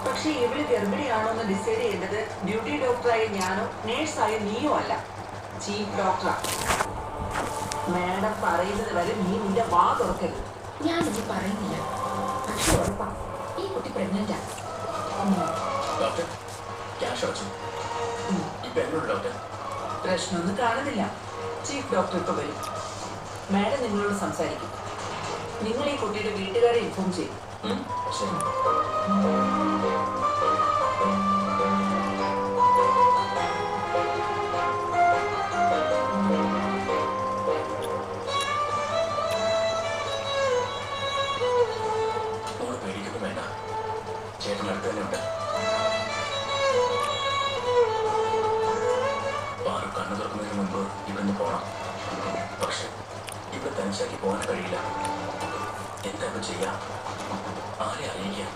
പക്ഷെ ഇവള് ഗർഭിണിയാണോ എന്ന് ഡിസൈഡ് ചെയ്യേണ്ടത് ഡ്യൂട്ടി ഡോക്ടറായ ഞാനോ നേഴ്സായ നീയോ അല്ല, ചീഫ് ഡോക്ടറാ. മാഡം പറയുന്നത് വരെ നീ നിന്റെ വാ തുറക്കരുത്. ഞാനിത് പറയുന്നില്ല, പക്ഷെ ഉറപ്പാ ഈ കുട്ടി പ്രഗ്നന്റാ. പ്രശ്നമൊന്നും കാണുന്നില്ല. ചീഫ് ഡോക്ടർ ഇപ്പൊ വരും. മാഡം നിങ്ങളോട് സംസാരിക്കും. നിങ്ങൾ ഈ കുട്ടിയുടെ വീട്ടുകാരെ ഇൻഫോം ചെയ്യും. കണ്ണു തുറക്കുന്നതിന് മുൻപ് ഇവിടുന്ന് പോകണം. പക്ഷെ ഇവിടെ തനിച്ചാക്കി പോകാൻ കഴിയില്ല. എന്താ ചെയ്യാം? ആരെ അറിയിക്കാം?